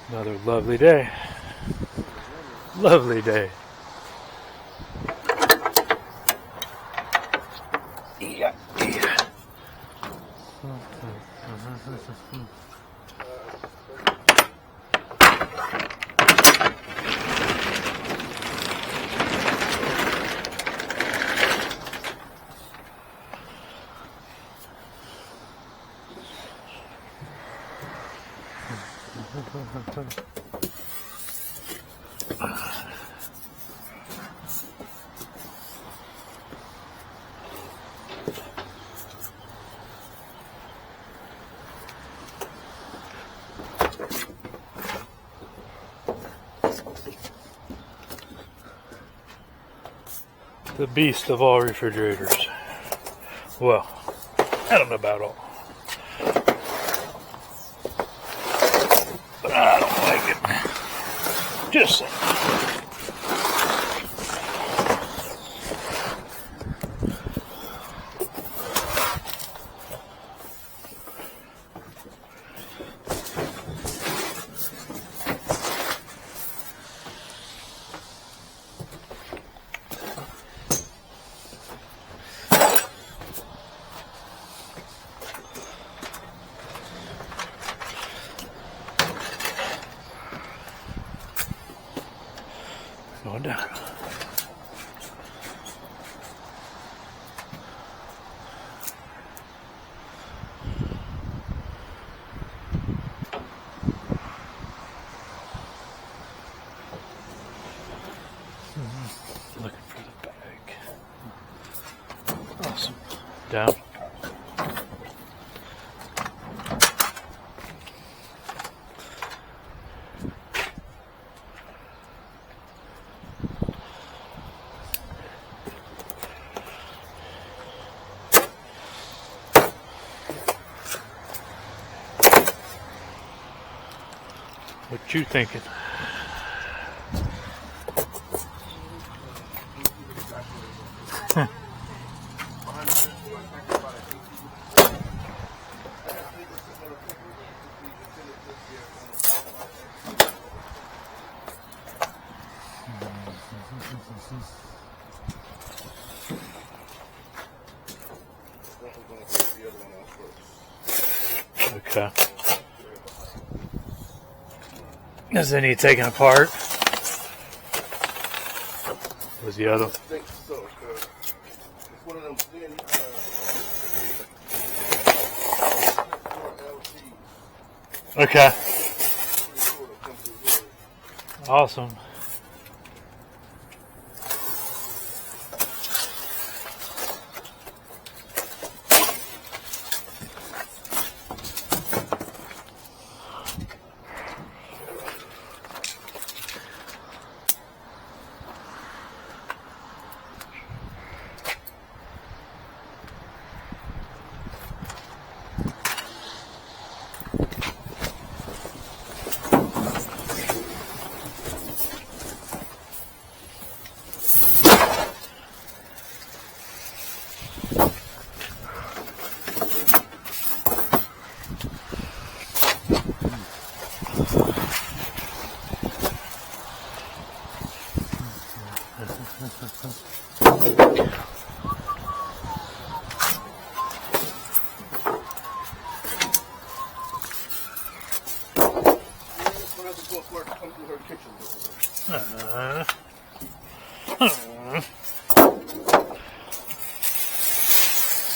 Another lovely day. Lovely day. Yeah. The beast of all refrigerators. Well, I don't know about all. But I don't like it. Just saying. Going down. Looking for the bag. Awesome. Down. What you thinking? Okay. Does it need taken apart? Was the other? I think so. It's one of them thin. Okay. Awesome.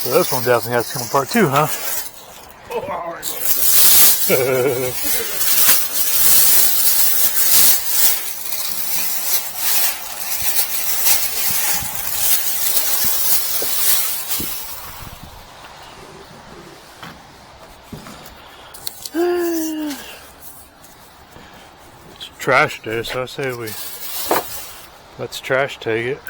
So this one definitely has to come apart too, huh? Oh, I already It's trash day, so I say let's trash take it.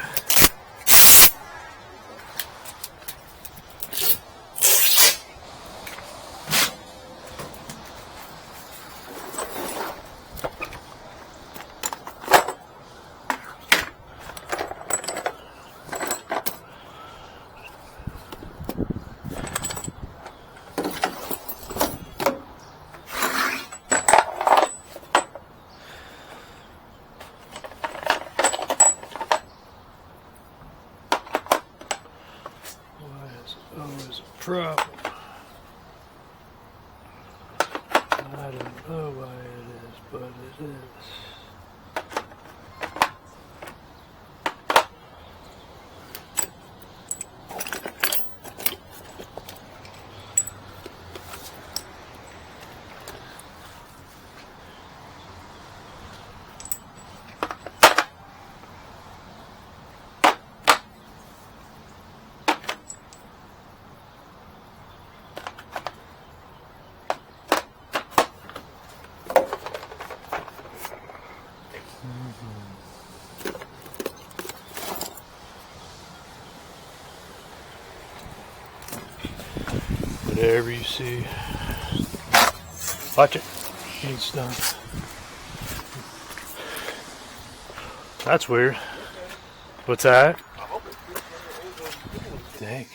Whatever you see. Watch it. It's done. That's weird. What's that? Dang.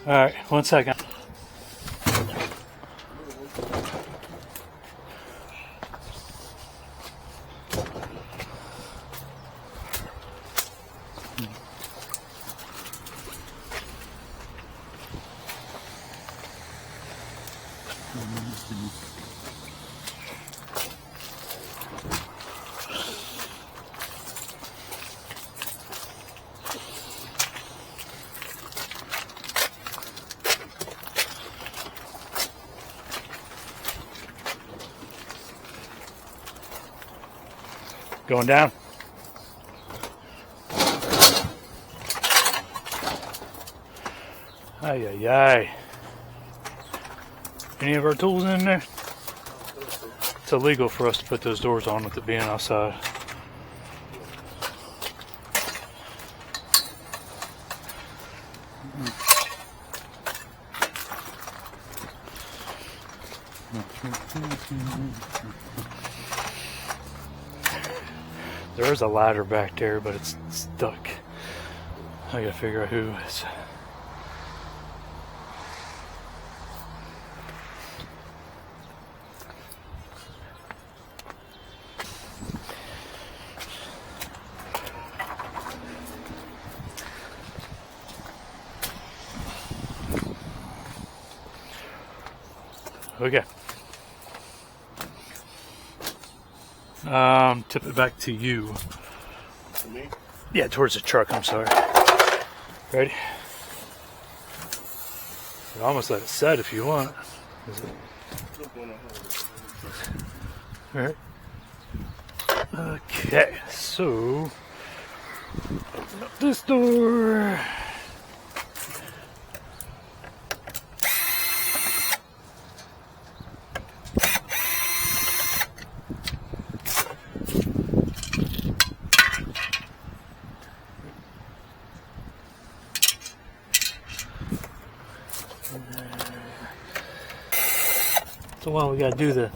Alright, 1 second. Going down. Ay, ay, ay. Any of our tools in there? It's illegal for us to put those doors on with it being outside. There's a ladder back there, but it's stuck. I gotta figure out who is. Okay. Tip it back to you. To me? Yeah, towards the truck, I'm sorry. Ready? You almost let it set if you want. Alright. Okay, so open up this door. So well, we gotta do the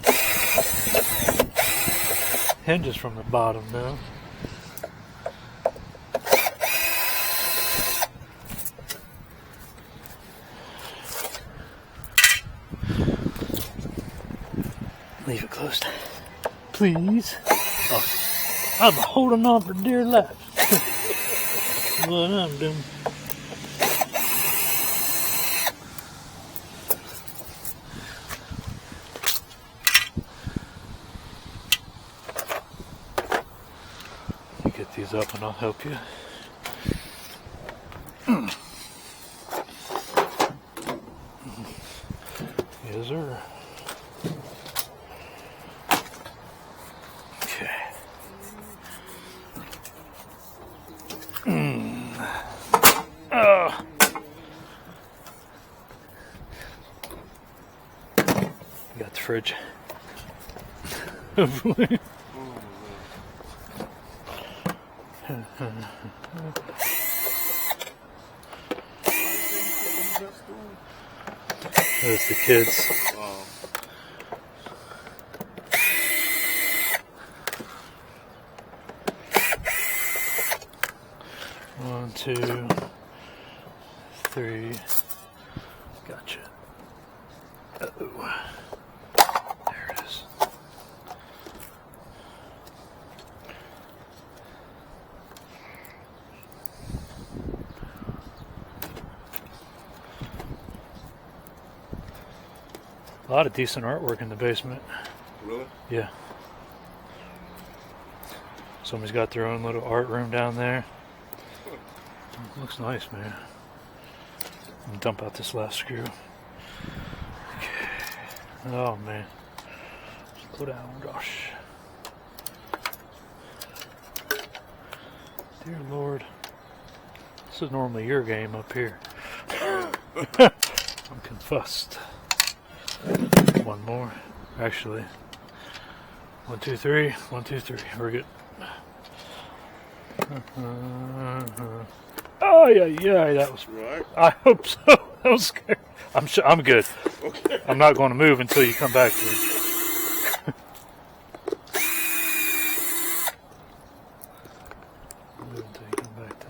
hinges from the bottom now. Leave it closed, please. Oh, I'm holding on for dear life. What I'm doing. Get these up and I'll help you. Yes, sir. Okay. Got the fridge. That's the kids. Wow. One, two, three. Gotcha. Uh-oh. There it is. A lot of decent artwork in the basement. Really? Yeah. Somebody's got their own little art room down there. Looks nice, man. I'm gonna dump out this last screw. Okay. Oh, man. Slow down, Josh. Dear Lord. This is normally your game up here. I'm confussed. One more. Actually, 1, 2, 3. 1, 2, 3. We're good. Oh yeah, that was. Right. I hope so. That was scary. I'm good. Okay. I'm not going to move until you come back to me. Move until you come back to.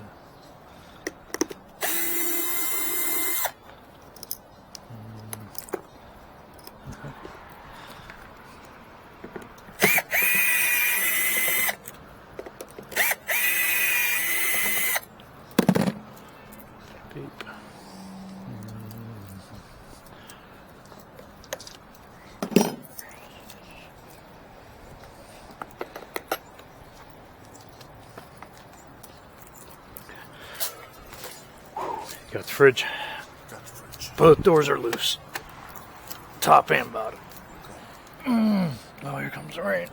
Beep. Got the fridge. Got the fridge. Both doors are loose. Top and bottom. Oh, here comes the rain.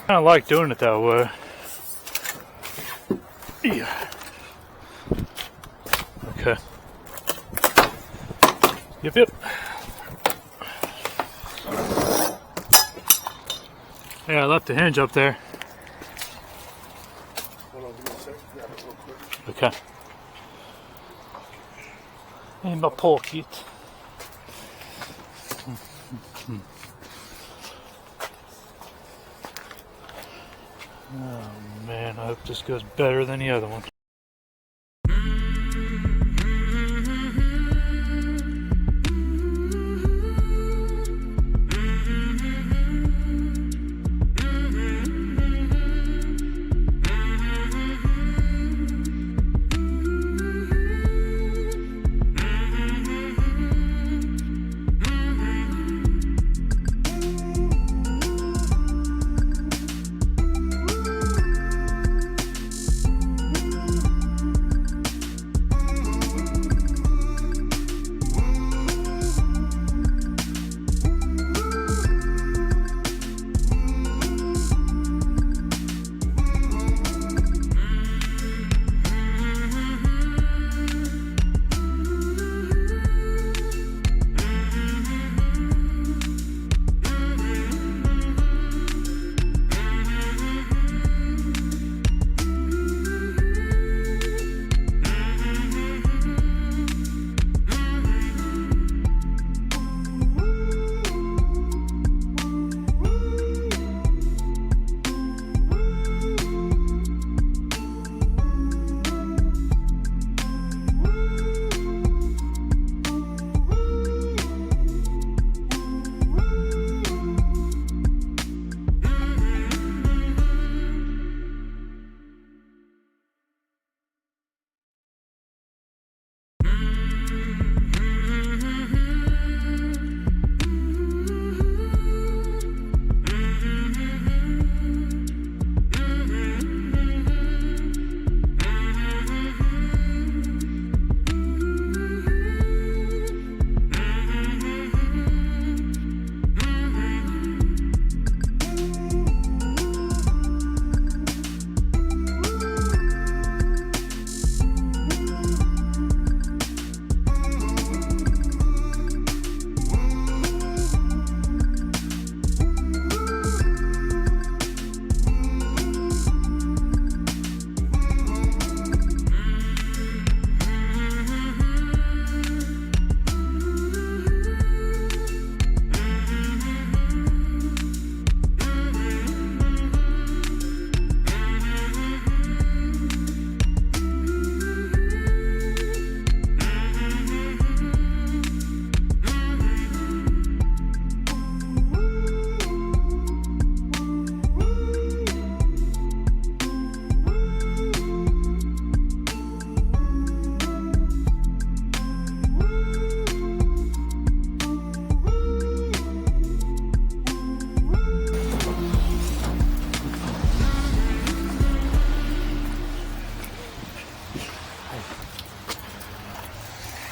I kind of like doing it that way. Yeah. Okay. Yep. Yeah, I left the hinge up there. Hold on, give me a sec. Grab it real quick. Okay. In my pocket. Oh man, I hope this goes better than the other one.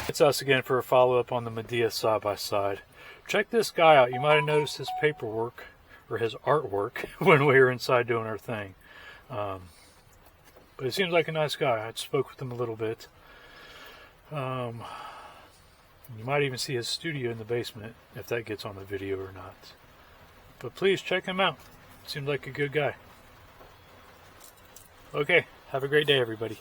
It's us again for a follow-up on the Midea side-by-side. Check this guy out. You might have noticed his paperwork, or his artwork, when we were inside doing our thing. But he seems like a nice guy. I spoke with him a little bit. You might even see his studio in the basement, if that gets on the video or not. But please check him out. Seems like a good guy. Okay, have a great day, everybody.